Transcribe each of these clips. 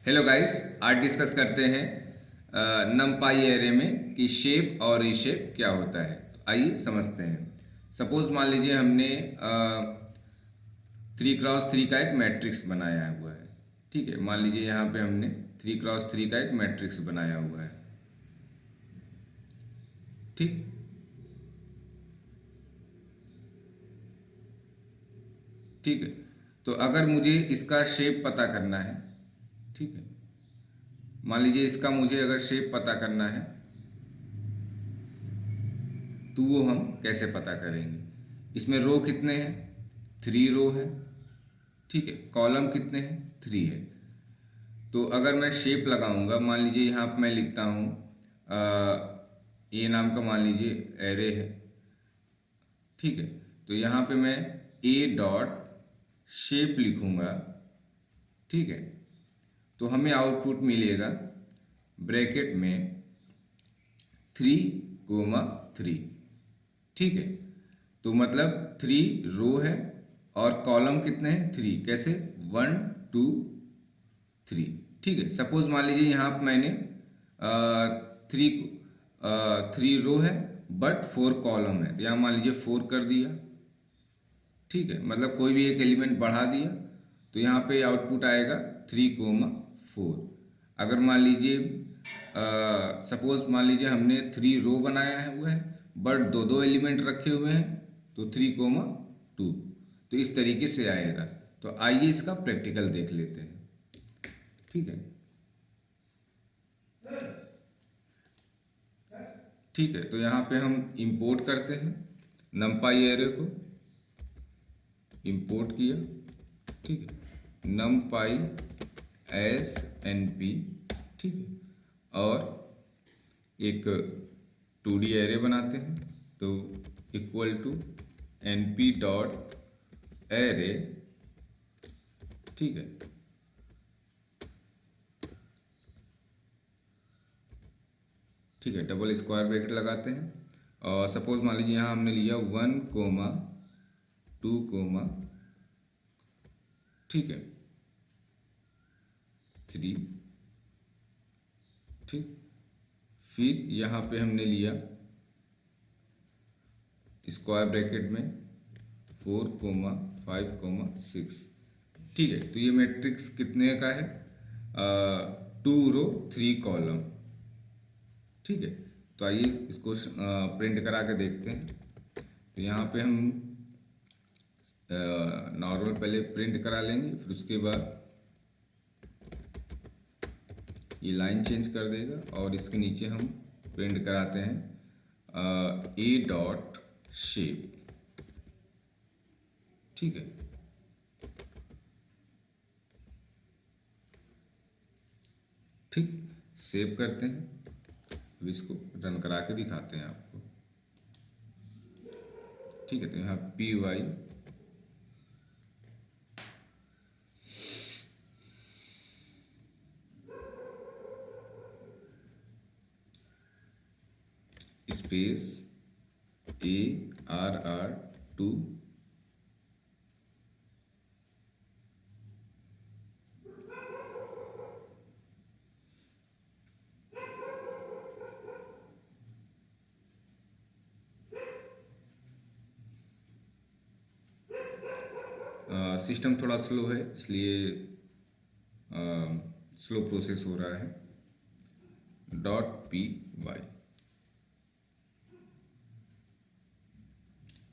Hello guys, आज discuss करते हैं नमपाई एरे में कि शेप और रीशेप क्या होता है। तो आइए समझते हैं। सपोज मान लीजिए हमने 3x3 का एक मैट्रिक्स बनाया हुआ है। ठीक है, मान लीजिए यहाँ पे हमने 3x3 का एक मैट्रिक्स बनाया हुआ है। ठीक ठीक है। तो अगर मुझे इसका शेप पता करना है, ठीक है, मान लीजिए इसका मुझे अगर शेप पता करना है तो वो हम कैसे पता करेंगे। इसमें रो कितने हैं? 3 रो है। ठीक है, कॉलम कितने हैं? 3 है। तो अगर मैं शेप लगाऊंगा, मान लीजिए यहाँ पर मैं लिखता हूँ ए नाम का मान लीजिए एरे है। ठीक है, तो यहाँ पे मैं ए डॉट शेप लिखूंगा। ठीक है, तो हमें आउटपुट मिलेगा ब्रैकेट में 3, 3। ठीक है, तो मतलब 3 रो है और कॉलम कितने हैं? 3। कैसे? 1, 2, 3। ठीक है, सपोज मान लीजिए यहाँ पर मैंने 3 रो है बट 4 कॉलम है, तो यहाँ मान लीजिए 4 कर दिया। ठीक है, मतलब कोई भी एक एलिमेंट बढ़ा दिया तो यहाँ पे आउटपुट आएगा 3, 4। अगर मान लीजिए सपोज मान लीजिए हमने 3 रो बनाया है हुआ है बट दो दो एलिमेंट रखे हुए हैं, तो 3, 2। तो इस तरीके से आएगा। तो आइए इसका प्रैक्टिकल देख लेते हैं। ठीक है। ठीक है, तो यहाँ पे हम इंपोर्ट करते हैं नमपाई एरे को। इंपोर्ट किया। ठीक है, नमपाई एस एन पी। ठीक है, और एक 2D एरे बनाते हैं। तो equal to N P dot array. ठीक है, ठीक है, डबल स्क्वायर ब्रैकेट लगाते हैं। और सपोज मान लीजिए यहाँ हमने लिया 1, 2, ठीक है, 3। ठीक, फिर यहाँ पे हमने लिया स्क्वायर ब्रैकेट में 4, 5, 6। ठीक है, तो ये मैट्रिक्स कितने का है? 2 रो 3 कॉलम। ठीक है, तो आइए इसको प्रिंट करा के देखते हैं। तो यहाँ पे हम नॉर्मल पहले प्रिंट करा लेंगे, फिर उसके बाद ये लाइन चेंज कर देगा और इसके नीचे हम प्रिंट कराते हैं ए डॉट शेप। ठीक है, ठीक, सेव करते हैं। अब इसको रन करा के दिखाते हैं आपको। ठीक है, तो यहाँ P Y space ARR2 system थोड़ा स्लो है इसलिए स्लो प्रोसेस हो रहा है। Dot P Y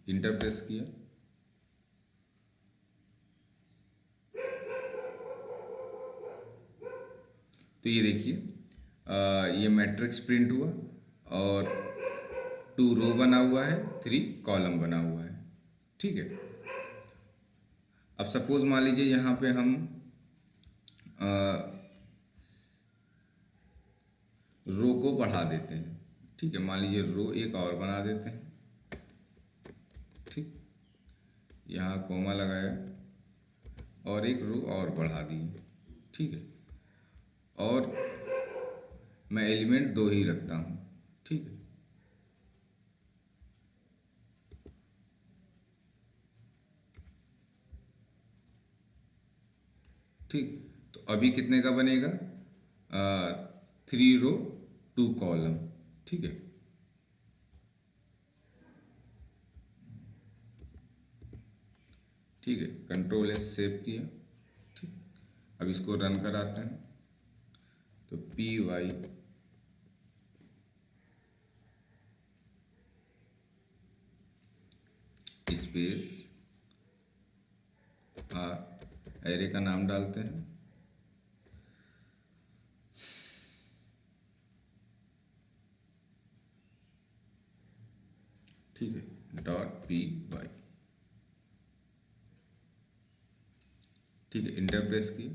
enter press किया। तो ये देखिए ये मैट्रिक्स प्रिंट हुआ और 2 रो बना हुआ है, 3 कॉलम बना हुआ है। ठीक है, अब सपोज मान लीजिए यहाँ पे हम रो को बढ़ा देते हैं। ठीक है, मान लीजिए रो एक और बना देते हैं। ठीक, यहाँ कोमा लगाया और एक रो और बढ़ा दी। ठीक है, और मैं एलिमेंट 2 ही रखता हूँ। ठीक है, ठीक, तो अभी कितने का बनेगा? 3 रो 2 कॉलम। ठीक है, ठीक है, कंट्रोल एस सेव किया। ठीक, अब इसको रन कराते हैं। तो PY स्पेस एरे का नाम डालते हैं, ठीक है, .py। ठीक है, इंटर प्रेस किए।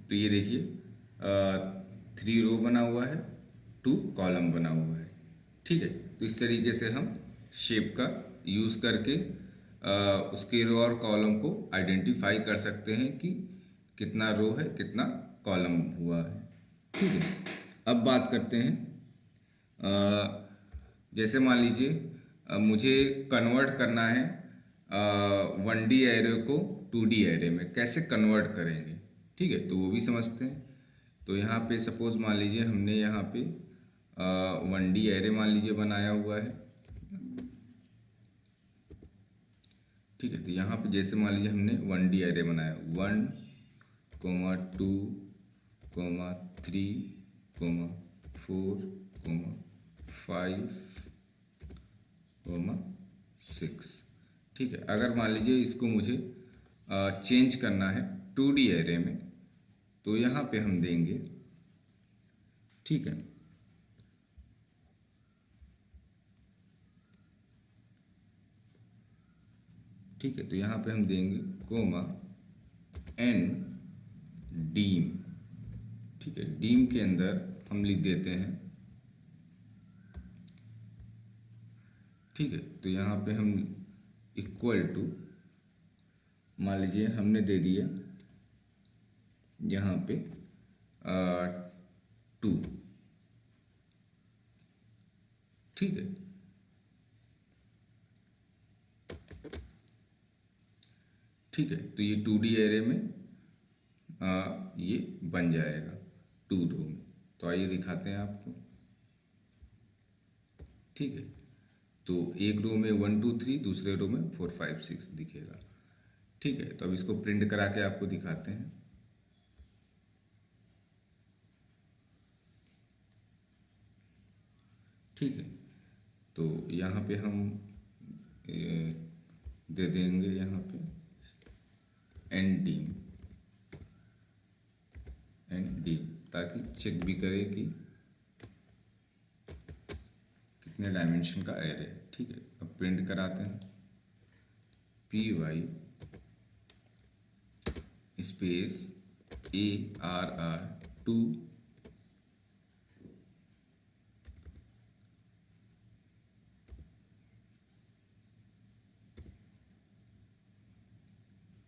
तो ये देखिए 3 रो बना हुआ है, 2 कॉलम बना हुआ है। ठीक है, तो इस तरीके से हम शेप का यूज़ करके उसके रो और कॉलम को आइडेंटिफाई कर सकते हैं कि कितना रो है कितना कॉलम हुआ है। ठीक है, अब बात करते हैं जैसे मान लीजिए मुझे कन्वर्ट करना है 1D एरे को 2D एरे में, कैसे कन्वर्ट करेंगे? ठीक है, तो वो भी समझते हैं। तो यहाँ पे सपोज मान लीजिए हमने यहाँ पे 1D एरे मान लीजिए बनाया हुआ है। ठीक है, तो यहाँ पे जैसे मान लीजिए हमने 1D एरे बनाया, 1, 2, 3, 4, 5, 6। ठीक है, अगर मान लीजिए इसको मुझे चेंज करना है 2D एरे में, तो यहाँ पे हम देंगे, ठीक है, ठीक है, तो यहाँ पे हम देंगे कोमा एन डीम। ठीक है, डीम के अंदर हम लिख देते हैं, ठीक है, तो यहाँ पे हम इक्वल टू मान लीजिए हमने दे दिया यहाँ पे 2। ठीक है, ठीक है, तो ये 2D एरे में ये बन जाएगा 2 रो में। तो आइए दिखाते हैं आपको। ठीक है, तो एक रो में 1, 2, 3, दूसरे रो में 4, 5, 6 दिखेगा। ठीक है, तो अब इसको प्रिंट करा के आपको दिखाते हैं। ठीक है, तो यहाँ पे हम दे देंगे यहाँ पे एन डी, ताकि चेक भी करे कि कितने डायमेंशन का एरे है। ठीक है, अब प्रिंट कराते हैं, PY स्पेस ARR2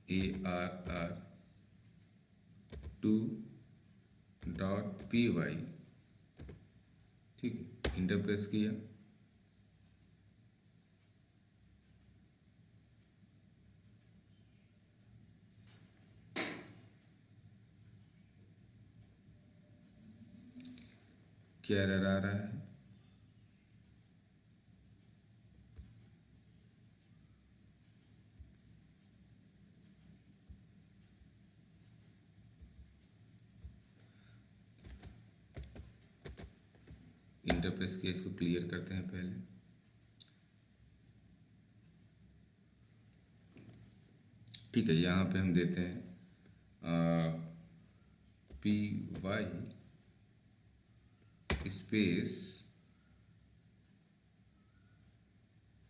ARR2.py। ठीक है, इंटर प्रेस किया। क्या एरर आ रहा है? इंटर प्रेस किया, इसको क्लियर करते हैं पहले। ठीक है, यहाँ पे हम देते हैं PY स्पेस,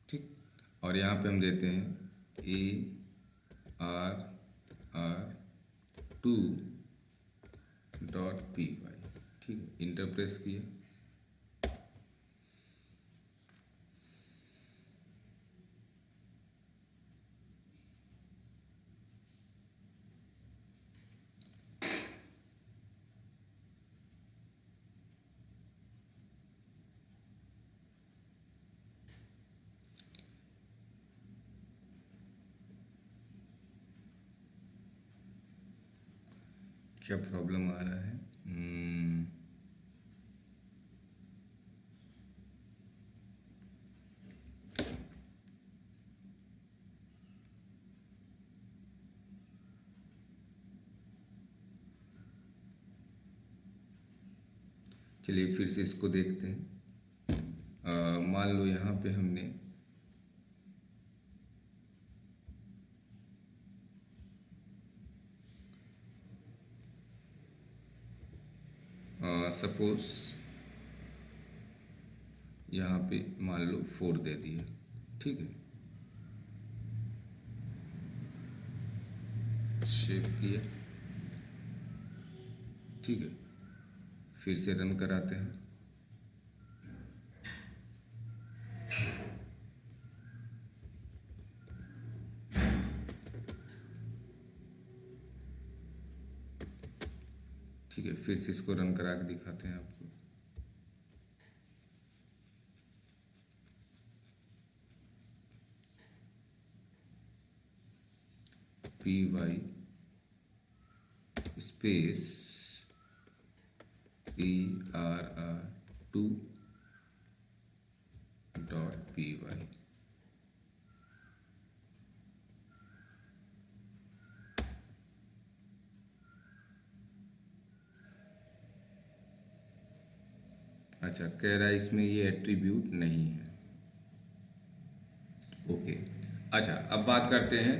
ठीक, और यहाँ पे हम देते हैं ARR2.py। ठीक है, इंटर प्रेस किया। क्या प्रॉब्लम आ रहा है? चलिए फिर से इसको देखते हैं। मान लो यहाँ पे हमने सपोज यहाँ पे मान लो 4 दे दिया, ठीक है। शेप किया, ठीक है। फिर से रन कराते हैं। ठीक है, फिर से इसको रन करा के दिखाते हैं आपको। py space err2 dot py। अच्छा, कह रहा है इसमें ये एट्रीब्यूट नहीं है। ओके, अच्छा अब बात करते हैं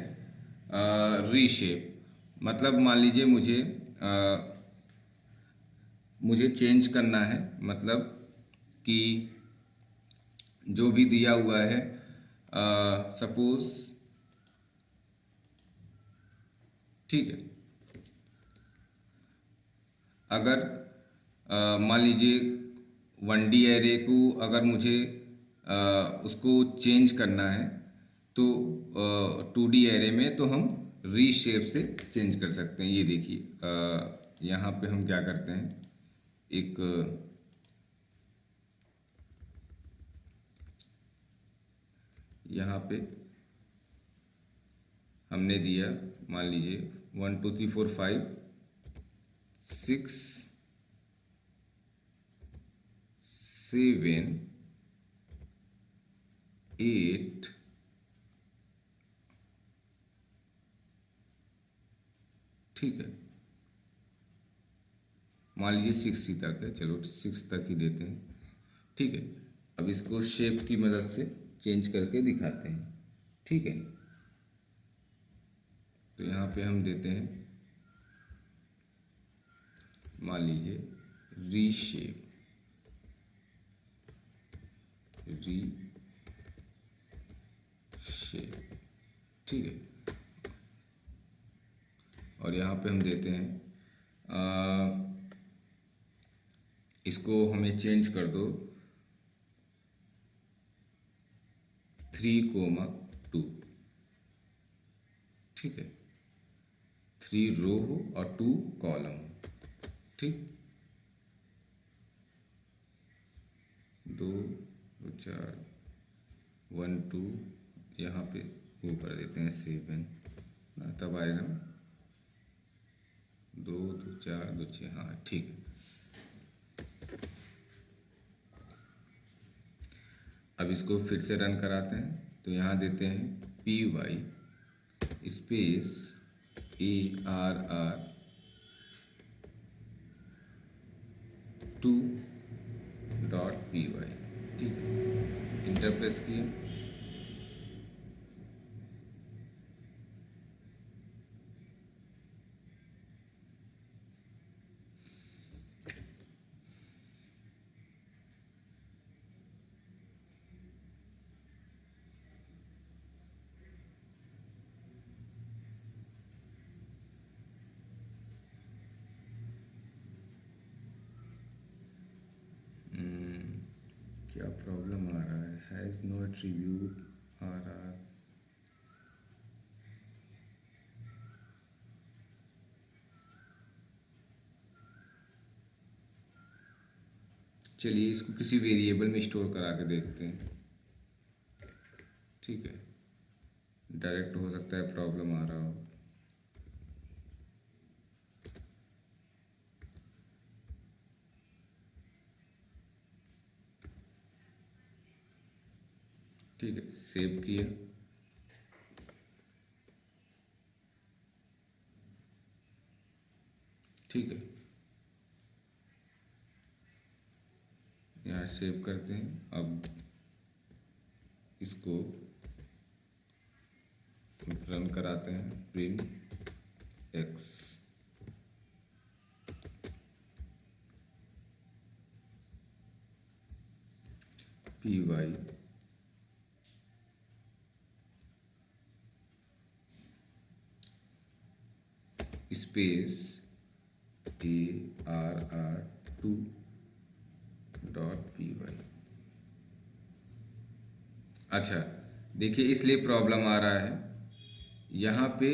रीशेप। मतलब मान लीजिए मुझे चेंज करना है, मतलब कि जो भी दिया हुआ है, सपोज, ठीक है। अगर मान लीजिए 1D एरे को अगर मुझे उसको चेंज करना है तो 2D एरे में तो हम रीशेप से चेंज कर सकते हैं। ये देखिए यहाँ पे हम क्या करते हैं, एक यहाँ पे हमने दिया, मान लीजिए 1 2 3 4 5 6 7 8, ठीक है। मान लीजिए 6 ही तक है, चलो 6 तक ही देते हैं, ठीक है। अब इसको शेप की मदद से चेंज करके दिखाते हैं, ठीक है। तो यहाँ पे हम देते हैं, मान लीजिए रीशेप, ठीक है। और यहाँ पे हम देते हैं इसको हमें चेंज कर दो 3,2, ठीक है। 3 रो हो और 2 कॉलम, ठीक। 2 4 1 2, यहाँ पे वो कर देते हैं 7, तब आएगा 2 2 4 2 6, हाँ ठीक। अब इसको फिर से रन कराते हैं, तो यहाँ देते हैं py space err2 dot py, ठीक है। इंटर प्रेस किया, क्या प्रॉब्लम आ रहा है? हैज़ नो एट्रीब्यूट आ रहा है। चलिए इसको किसी वेरिएबल में स्टोर करा के देखते हैं, ठीक है। डायरेक्ट हो सकता है प्रॉब्लम आ रहा हो। ठीक है, सेव किया। ठीक है, यहाँ सेव करते हैं। अब इसको रन कराते हैं। Print X, P Y space ARR2 dot P Y. अच्छा, देखिए इसलिए प्रॉब्लम आ रहा है, यहाँ पे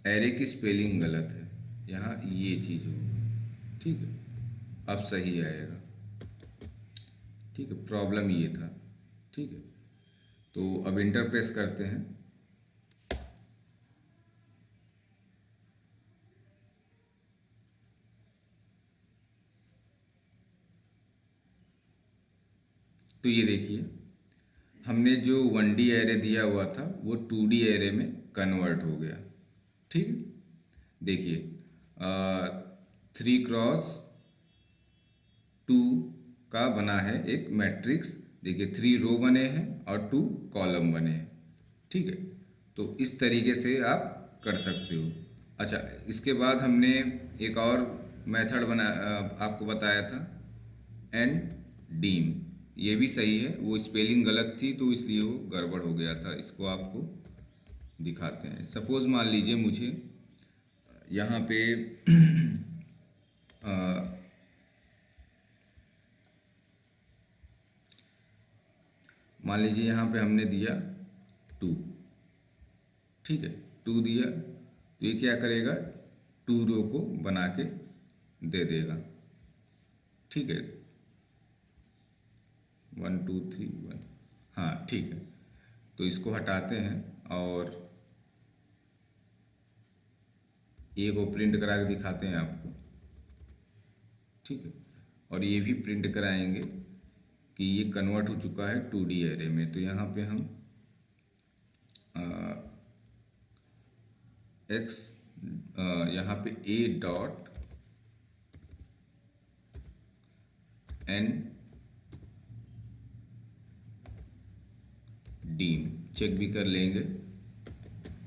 एरे की स्पेलिंग गलत है, यहाँ ये चीज़ होगी। ठीक है, अब सही आएगा। ठीक है, प्रॉब्लम ये था। ठीक है, तो अब इंटर प्रेस करते हैं। तो ये देखिए, हमने जो 1D एरे दिया हुआ था वो 2D एरे में कन्वर्ट हो गया। ठीक है, देखिए 3x2 का बना है एक मैट्रिक्स। देखिए 3 रो बने हैं और 2 कॉलम बने हैं। ठीक है, तो इस तरीके से आप कर सकते हो। अच्छा, इसके बाद हमने एक और मेथड आपको बताया था, एंड डीम। ये भी सही है, वो स्पेलिंग गलत थी तो इसलिए वो गड़बड़ हो गया था। इसको आपको दिखाते हैं। सपोज मान लीजिए मुझे यहाँ पे मान लीजिए यहाँ पे हमने दिया 2। ठीक है, 2 दिया तो ये क्या करेगा, 2 रो को बना के दे देगा। ठीक है, 1 2 3 1। हाँ ठीक है, तो इसको हटाते हैं और ए को प्रिंट करा के दिखाते हैं आपको। ठीक है, और ये भी प्रिंट कराएंगे कि ये कन्वर्ट हो चुका है 2D एरे में। तो यहाँ पे हम एक्स, यहाँ पे A dot N dim check भी कर लेंगे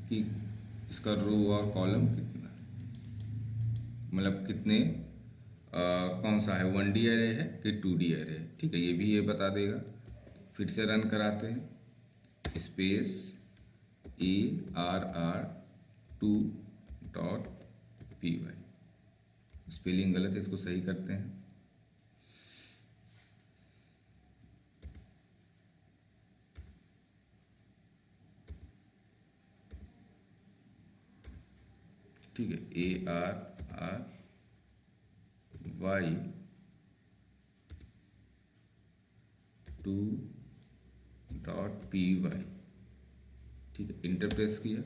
कि इसका रो और कॉलम कितना, मतलब कितने कौन सा है, 1D एरे है कि 2D एरे है। ठीक है, ये भी ये बता देगा। फिर से रन कराते हैं, space ARR2 dot P Y. Spelling गलत है, इसको सही करते हैं। ठीक है, ARR2 डॉट पी वाई। ठीक है, इंटर प्रेस किया।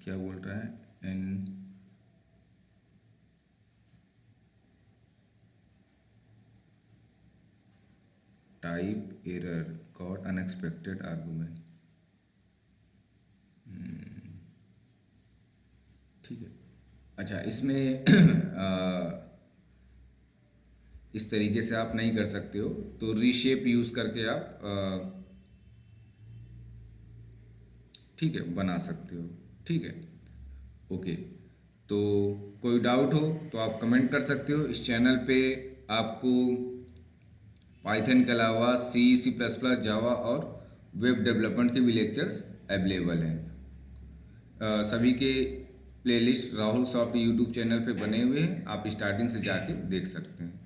क्या बोल रहा है, an type error got unexpected argument. ठीक है, अच्छा इसमें इस तरीके से आप नहीं कर सकते हो, तो रीशेप यूज करके आप ठीक है बना सकते हो। ठीक है, ओके। तो कोई डाउट हो तो आप कमेंट कर सकते हो। इस चैनल पे आपको पाइथन के अलावा C++, जावा और वेब डेवलपमेंट के भी लेक्चर्स अवेलेबल हैं। सभी के playlist Rahul soft YouTube channel पे बने हुए हैं, आप स्टार्टिंग से जाके देख सकते हैं।